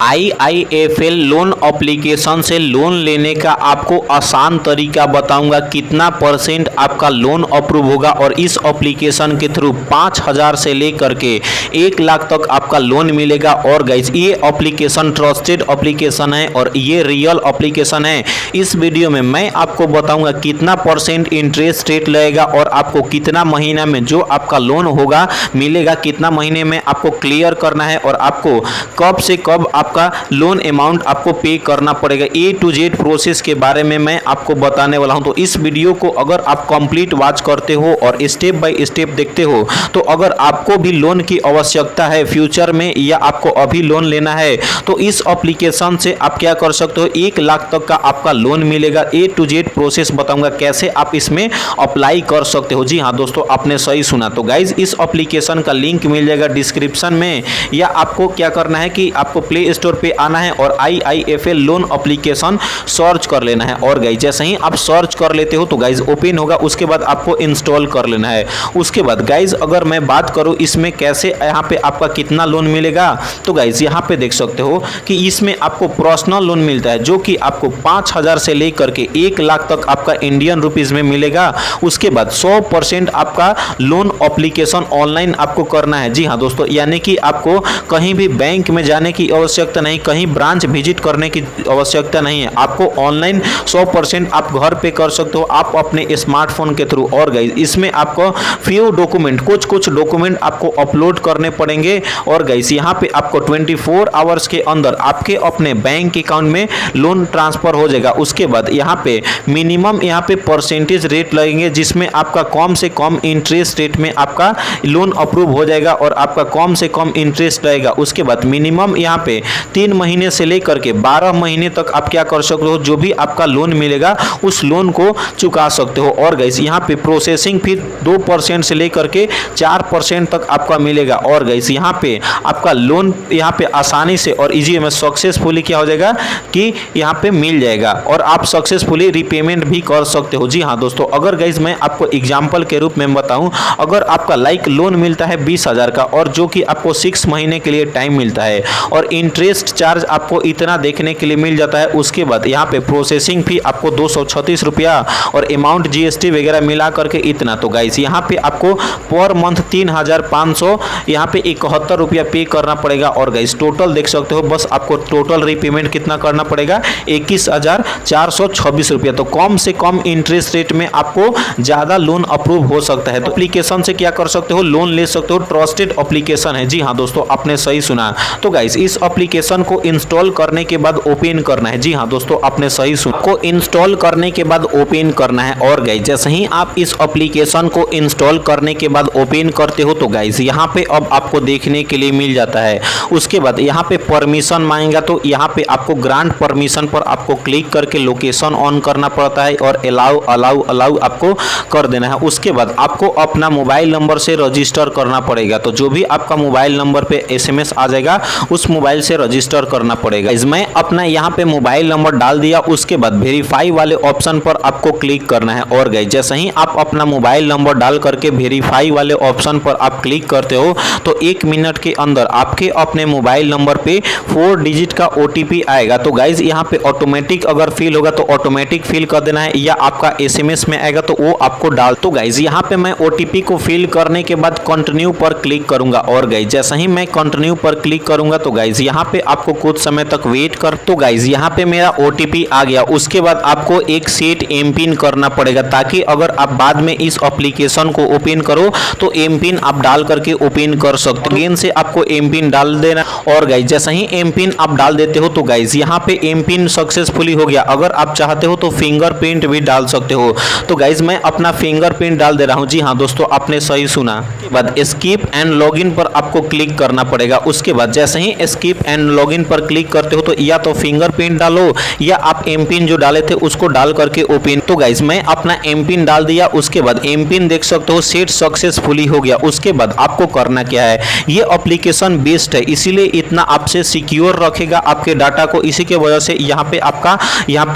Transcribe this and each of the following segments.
IIFL loan application से loan लेने का आपको आसान तरीका बताऊंगा, कितना परसेंट आपका लोन अप्रूव होगा और इस एप्लीकेशन के थ्रू 5,000 से लेकर के 1 लाख तक आपका लोन मिलेगा। और गाइस ये एप्लीकेशन ट्रस्टेड एप्लीकेशन है और ये रियल एप्लीकेशन है। इस वीडियो में मैं आपको बताऊंगा कितना परसेंट इंटरेस्ट रेट लगेगा और आपको कितना महीना में जो आपका लोन होगा मिलेगा, कितना महीने में आपको क्लियर करना है और आपको कब से कब आपका लोन अमाउंट आपको पे करना पड़ेगा। A to Z प्रोसेस के बारे में मैं आपको बताने वाला हूं। तो इस वीडियो को अगर आप कंप्लीट वॉच करते हो और स्टेप बाय स्टेप देखते हो तो अगर आपको भी लोन की आवश्यकता है फ्यूचर में या आपको अभी लोन लेना है तो इस एप्लीकेशन से आप क्या कर सकते हो, 1 लाख तक का आपका लोन मिलेगा। A to Z प्रोसेस बताऊंगा कैसे आप इसमें अप्लाई कर सकते हो। जी हाँ दोस्तों, आपने सही सुना। तो गाइज इस एप्लीकेशन का लिंक मिल जाएगा डिस्क्रिप्शन में, या आपको क्या करना है कि आपको प्ले स्टोर पे आना है और IIFL लोन एप्लीकेशन सर्च कर लेना है। और गाइज जैसे ही आप सर्च कर लेते हो तो गाइज ओपन होगा, उसके बाद आपको इंस्टॉल कर लेना है। उसके बाद गाइज अगर मैं बात करूं इसमें कैसे यहाँ पे आपका कितना लोन मिलेगा, तो गाइज यहाँ पे देख सकते हो कि इसमें आपको पर्सनल लोन मिलता है जो कि आपको 5,000 से लेकर के 1 लाख तक आपका इंडियन रुपीज में मिलेगा। उसके बाद 100% आपका लोन एप्लीकेशन ऑनलाइन आपको करना है। जी हाँ दोस्तों, यानी कि आपको कहीं भी बैंक में जाने की आवश्यकता नहीं, कहीं ब्रांच विजिट करने की आवश्यकता नहीं है। आपको ऑनलाइन 100% आप घर पे कर सकते हो, आप अपने स्मार्टफोन के थ्रू। और गाइज इसमें आपको फ्यू डॉक्यूमेंट कुछ डॉक्यूमेंट आपको अपलोड करने पड़ेंगे। और गाइज यहाँ पे आपको 24 आवर्स के अंदर आपके अपने बैंक अकाउंट में लोन ट्रांसफर हो जाएगा। उसके बाद यहाँ पे मिनिमम यहाँ पे परसेंटेज रेट लगेंगे जिसमें आपका कम से कम इंटरेस्ट रेट में आपका लोन अप्रूव हो जाएगा और आपका कम से कम इंटरेस्ट रहेगा। उसके बाद मिनिमम यहाँ पे 3 महीने से लेकर के 12 महीने तक आप क्या कर सकते हो, जो भी आपका लोन मिलेगा उस लोन को चुका सकते हो। और गाइस यहाँ पे प्रोसेसिंग फी 2% से लेकर के 4% तक आपका मिलेगा। और गाइस यहाँ पे आपका लोन यहाँ पे आसानी से और इजी में सक्सेसफुली क्या हो जाएगा कि यहाँ पे मिल जाएगा और आप सक्सेसफुली रिपेमेंट भी कर सकते हो। जी हाँ दोस्तों, अगर गाइस मैं आपको एग्जाम्पल के रूप में बताऊं, अगर आपका लोन मिलता है 20,000 का और जो कि आपको 6 महीने के लिए टाइम मिलता है और इंटरेस्ट चार्ज आपको इतना देखने के लिए मिल जाता है। उसके बाद यहाँ पे प्रोसेसिंग फी आपको 236 रुपया और अमाउंट GST वगैरह मिला करके इतना। तो गाइस यहाँ पे आपको पर मंथ 3,500 यहाँ पे 71 रुपया पे करना पड़ेगा। और गाइस टोटल देख सकते हो, बस आपको टोटल रीपेमेंट कितना करना पड़ेगा, 21,426 रुपया। तो कम से कम इंटरेस्ट रेट में आपको ज्यादा लोन अप्रूव हो सकता है। तो एप्लीकेशन से क्या कर सकते हो, लोन ले सकते हो। ट्रस्टेड एप्लीकेशन है। जी हाँ दोस्तों, आपने सही सुना। तो गाइस इस एप्लीकेशन को इंस्टॉल करने के बाद ओपन करना है। जी हाँ दोस्तों, आपने सही सुना, को इंस्टॉल करने के बाद ओपन करना है। और गाइस जैसे ही आप इस एप्लीकेशन को इंस्टॉल करने के बाद ओपन करते हो तो गाइस यहाँ पे अब आपको देखने के लिए मिल जाता है। उसके बाद यहाँ पे परमिशन मांगेगा, तो यहाँ पे आपको ग्रांट परमिशन पर आपको क्लिक करके लोकेशन ऑन करना पड़ता है और अलाउ अलाउ अलाउ आपको कर देना है। उसके बाद आपको अपना मोबाइल नंबर से रजिस्टर करना पड़ेगा। तो जो भी आपका मोबाइल नंबर पे SMS आ जाएगा उस मोबाइल से रजिस्टर करना पड़ेगा। इसमें अपना यहाँ पे मोबाइल नंबर डाल दिया, उसके बाद वेरीफाई वाले ऑप्शन पर आपको क्लिक करना है। और गाइस जैसे ही आप अपना मोबाइल नंबर डाल करके वेरीफाई वाले ऑप्शन पर आप क्लिक करते हो तो 1 मिनट के अंदर आपके अपने मोबाइल नंबर पे 4 डिजिट का OTP आएगा। तो गाइस यहाँ पे ऑटोमेटिक अगर फिल होगा तो ऑटोमेटिक फिल कर देना है, या आपका SMS में आएगा तो वो आपको डाल। तो गाइस यहाँ पे मैं OTP को फिल करने के बाद कंटिन्यू पर क्लिक करूंगा। और गाइस जैसे ही मैं कंटिन्यू पर क्लिक करूंगा तो गाइस यहाँ पे आपको कुछ समय तक वेट कर। तो गाइस यहाँ पे मेरा OTP आ गया। उसके बाद आपको एक सेट एमपिन करना पड़ेगा, ताकि अगर आप बाद में इस एप्लीकेशन को ओपन करो तो एमपिन आप डाल करके ओपन कर सकते हो। अगेन से आपको एमपिन डाल देना। और गाइस जैसे ही एमपिन आप डाल देते हो तो गाइस यहाँ पे एमपिन सक्सेसफुली हो गया। अगर आप चाहते हो तो फिंगरप्रिंट भी डाल सकते हो। तो गाइस मैं अपना फिंगरप्रिंट डाल दे रहा हूँ। जी हाँ दोस्तों, आपने सही सुना। उसके बाद स्किप एंड लॉगिन पर आपको क्लिक करना पड़ेगा। उसके बाद जैसे ही स्किप एंड लॉगिन पर क्लिक करते हो तो या तो फिंगरप्रिंट डालो या आप एमपिन जो डाले थे उसको डाल करके ओपन। तो गाइस मैं अपना एमपिन डाल दिया। उसके बाद एमपिन देख सकते हो सेट सक्सेसफुली हो गया। उसके बाद आपको करना क्या है, ये एप्लीकेशन बेस्ड है इसीलिए इतना आपसे सिक्योर रखेगा आपके डाटा को। इसी के वजह से यहाँ पे आपका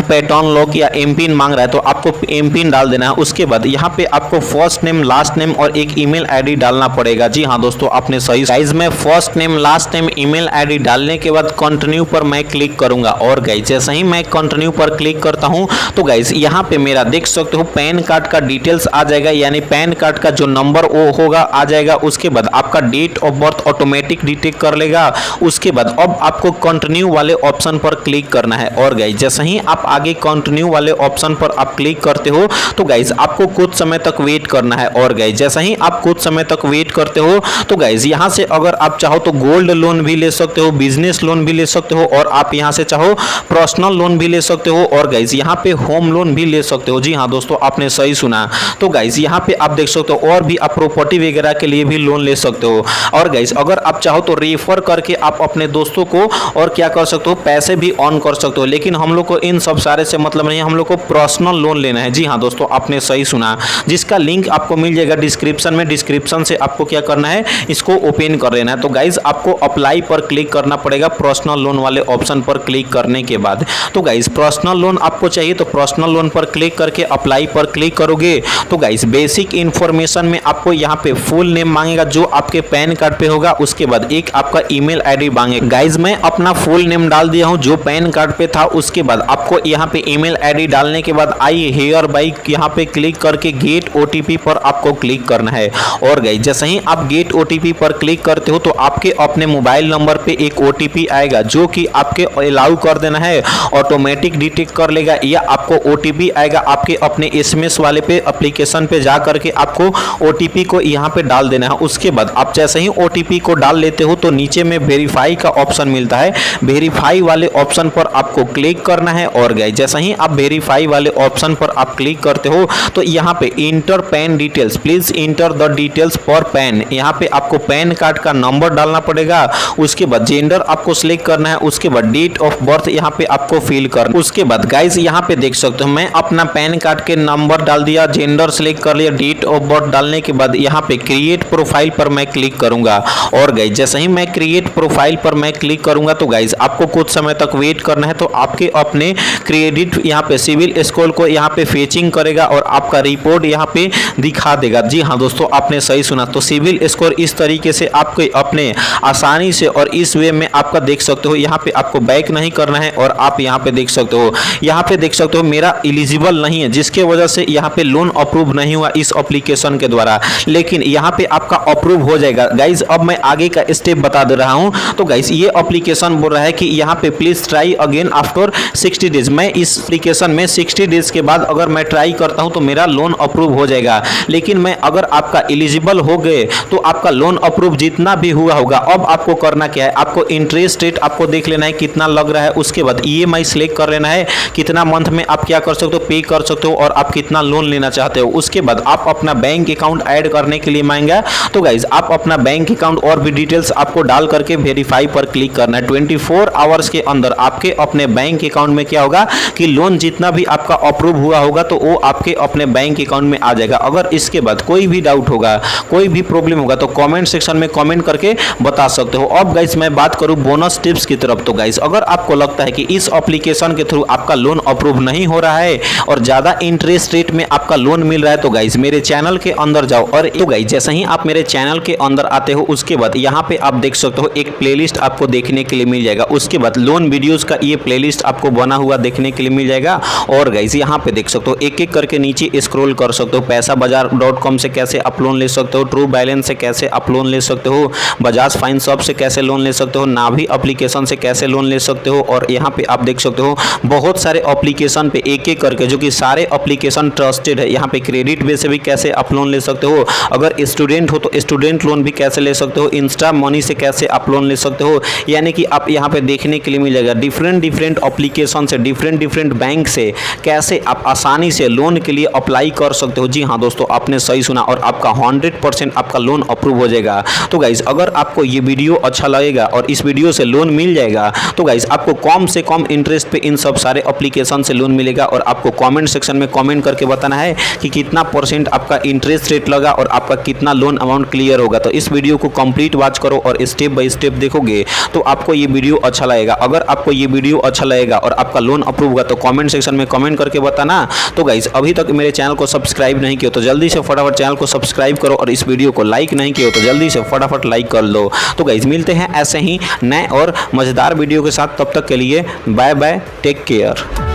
पैटर्न लॉक या एमपिन मांग रहा है तो आपको एमपिन डाल देना है। उसके बाद यहाँ पे आपको फर्स्ट नेम लास्ट नेम और एक email ID डालना पड़ेगा। जी हाँ दोस्तों, आपने सही। गाइस मैं first name last name email ID डालने करने के बाद कंटिन्यू पर मैं क्लिक करूंगा और गाइस जैसे ही मैं कंटिन्यू पर क्लिक करता हूं तो गाइस यहाँ पे मेरा देख सकते हो पैन कार्ड का डिटेल्स आ जाएगा, यानी पैन कार्ड का जो नंबर वो होगा आ जाएगा। उसके बाद आपका date of birth automatic detect कर लेगा। उसके बाद अब आपको कंटिन्यू वाले ऑप्शन पर क्लिक करना है और गाइस जैसे ही आप आगे कंटिन्यू वाले ऑप्शन पर आप क्लिक करते हो तो गाइस आपको कुछ समय तक वेट करना है और गाइस जैसे ही आप कुछ समय तक वेट करते हो तो गाइस यहाँ से अगर आप चाहो तो गोल्ड लोन भी ले सकते हो, बिजनेस लोन भी ले सकते हो और आप यहाँ से चाहो पर्सनल लोन भी ले सकते हो और गाइस यहाँ पे होम लोन भी ले सकते हो। जी हाँ दोस्तों, आपने सही सुना। तो गाइस यहाँ पे आप देख सकते हो और भी आप प्रॉपर्टी वगैरह के लिए भी लोन ले सकते हो और गाइस अगर आप चाहो तो रेफर करके आप अपने दोस्तों को और क्या कर सकते हो, पैसे भी ऑन कर सकते हो। लेकिन हम लोग को इन सब सारे से मतलब नहीं, हम लोग को पर्सनल लोन लेना है। जी हाँ दोस्तों, आपने सही सुना, जिसका लिंक आपको मिल जाएगा डिस्क्रिप्शन में। डिस्क्रिप्शन से आपको क्या करना है, इसको ओपन कर लेना है। तो गाइस आपको अप्लाई पर क्लिक करना पड़ेगा पर्सनल लोन वाले ऑप्शन पर क्लिक करने के बाद। तो गाइस पर्सनल लोन आपको चाहिए तो पर्सनल लोन पर क्लिक करके अप्लाई पर क्लिक करोगे तो गाइस बेसिक इंफॉर्मेशन में आपको यहाँ पे फुल नेम मांगेगा जो आपके पैन कार्ड पे होगा। उसके बाद एक आपका ईमेल आईडी मांगेगा। गाइस मैं अपना फुल नेम डाल दिया हूँ जो पैन कार्ड पे था। उसके बाद आपको यहाँ पे ईमेल आईडी डालने के बाद आई हेयर बाई यहाँ पे क्लिक करके गेट ओटीपी पर आपको क्लिक करना है और गाइस जैसे ही आप गेट ओटीपी पर क्लिक करते हो तो आपके अपने मोबाइल नंबर पे एक ओटीपी आएगा जो कि आपके अलाउ कर देना है, ऑटोमेटिक डिटेक्ट कर लेगा। या आपको ओटीपी आएगा आपके अपने एसएमएस वाले पे एप्लीकेशन पे जा करके आपको ओटीपी को यहाँ पे डाल देना है। उसके बाद आप जैसे ही ओटीपी को डाल लेते हो तो नीचे में वेरीफाई का ऑप्शन मिलता है, वेरीफाई वाले ऑप्शन पर आपको क्लिक करना है और गाइस जैसे ही आप वेरीफाई वाले ऑप्शन पर आप क्लिक करते हो तो यहाँ पे inter pan details, please enter the details for pan, यहाँ पे आपको पैन कार्ड का नंबर डालना पड़ेगा। उसके बाद जेंडर आपको सिलेक्ट करना है। उसके बाद डेट ऑफ बर्थ यहाँ पे आपको फिल करना। उसके बाद गाइस यहाँ पे देख सकते हो मैं अपना पैन कार्ड के नंबर डाल दिया, जेंडर सिलेक्ट कर लिया, डेट ऑफ बर्थ डालने के बाद यहाँ पे क्रिएट प्रोफाइल पर मैं क्लिक करूंगा और गाइस जैसे ही मैं क्रिएट प्रोफाइल पर मैं क्लिक करूंगा तो गाइस आपको कुछ समय तक वेट करना है। तो आपके अपने क्रेडिट यहाँ पे सिविल स्कोर को यहाँ पे फेचिंग करेगा और आपका रिपोर्ट यहाँ पे दिखा देगा। जी हाँ दोस्तों, आपने सही सुना। तो सिविल स्कोर इस तरीके से आपको अपने आसानी से और इस वे में आपका देख सकते हो। यहाँ पे आपको बैक नहीं करना है और आप यहाँ पे देख सकते हो, यहाँ पे देख सकते हो मेरा एलिजिबल नहीं है जिसके वजह से यहाँ पे लोन अप्रूव नहीं हुआ इस एप्लीकेशन के द्वारा, लेकिन यहाँ पे आपका अप्रूव हो जाएगा। गाइज अब मैं आगे का स्टेप बता दे रहा हूँ। तो गाइज ये एप्लीकेशन बोल रहा है कि यहाँ पे please try again after 60 days. मैं इस एप्लीकेशन में 60 डेज के बाद अगर मैं ट्राई करता हूँ तो मेरा लोन अप्रूव हो जाएगा। लेकिन मैं अगर आपका एलिजिबल हो गए तो आपका लोन अप्रूव जितना भी हुआ होगा। अब आपको करना क्या है, आपको इंटरेस्ट रेट आपको देख लेना है कितना लग रहा है। उसके बाद ईएमआई सिलेक्ट कर लेना है, कितना मंथ में आप क्या कर सकते हो, पे कर सकते हो और आप कितना लोन लेना चाहते हो। उसके बाद आप अपना बैंक अकाउंट ऐड करने के लिए मांगेगा। तो गाइज आप अपना बैंक अकाउंट और भी डिटेल्स आपको डाल करके वेरीफाई पर क्लिक करना है। 24 आवर्स के अंदर आपके अपने बैंक अकाउंट में क्या होगा कि लोन जितना भी आपका अप्रूव हुआ होगा तो वो आपके अपने बैंक अकाउंट में आ जाएगा। अगर इसके बाद कोई भी डाउट होगा, कोई भी प्रॉब्लम होगा तो कमेंट सेक्शन में कमेंट करके बता सकते हो। अब गाइस मैं बात करूं बोनस टिप्स की तरफ। तो गाइस अगर आपको लगता है कि इस एप्लीकेशन के थ्रू आपका लोन अप्रूव नहीं हो रहा है और ज्यादा इंटरेस्ट रेट में आपका लोन मिल रहा है तो गाइस मेरे चैनल के अंदर जाओ और तो गाइस जैसे ही आप मेरे चैनल के अंदर आते हो उसके बाद यहाँ पे आप देख सकते हो एक प्लेलिस्ट आपको देखने के लिए मिल जाएगा। उसके बाद लोन वीडियोस का ये प्लेलिस्ट आपको बना हुआ देखने के लिए मिल जाएगा। और गाइस यहाँ पे देख सकते हो एक एक करके नीचे स्क्रॉल कर सकते हो। पैसाबाजार.com से कैसे आप लोन ले सकते हो, ट्रू बैलेंस से कैसे आप लोन ले सकते हो, बजाज फाइनेंस से कैसे लोन ले सकते हो, नाभी एप्लीकेशन से कैसे लोन ले सकते हो। और यहाँ पे आप देख सकते हो बहुत सारे एप्लीकेशन पे एक एक करके जो कि सारे एप्लीकेशन ट्रस्टेड है। यहाँ पे क्रेडिट बेस से भी कैसे आप लोन ले सकते हो, अगर स्टूडेंट हो तो स्टूडेंट लोन भी कैसे ले सकते हो, इंस्टा मनी से कैसे आप लोन ले सकते हो। यानी कि आप यहाँ पे देखने के लिए मिल जाएगा डिफरेंट एप्लीकेशन से, डिफरेंट बैंक से कैसे आप आसानी से लोन के लिए अप्लाई कर सकते हो। जी हाँ दोस्तों, आपने सही सुना और आपका 100% आपका लोन अप्रूव हो जाएगा। तो गाइज अगर आपको ये वीडियो अच्छा लगेगा और इस वीडियो से लोन मिल जाएगा तो गाइज आपको कम से कम इंटरेस्ट पे इन सब सारे एप्लीकेशन से लोन मिलेगा। और आपको कमेंट सेक्शन में कमेंट करके बताना है कि कितना % आपका इंटरेस्ट रेट लगा और आपका कितना लोन अमाउंट क्लियर होगा। तो इस वीडियो को कंप्लीट वॉच करो और स्टेप बाय स्टेप देखोगे तो आपको ये वीडियो अच्छा लगेगा। अगर आपको ये वीडियो अच्छा लगेगा और आपका लोन अप्रूव होगा तो कमेंट सेक्शन में कमेंट करके बताना। तो गाइज अभी तक मेरे चैनल को सब्सक्राइब नहीं किया तो जल्दी से फटाफट चैनल को सब्सक्राइब करो और इस वीडियो को लाइक नहीं किया तो जल्दी से फटाफट लाइक कर लो। तो गाइज मिलते हैं ऐसे ही नए और मज़ेदार वीडियो के साथ। तब तक के लिए बाय बाय, टेक केयर।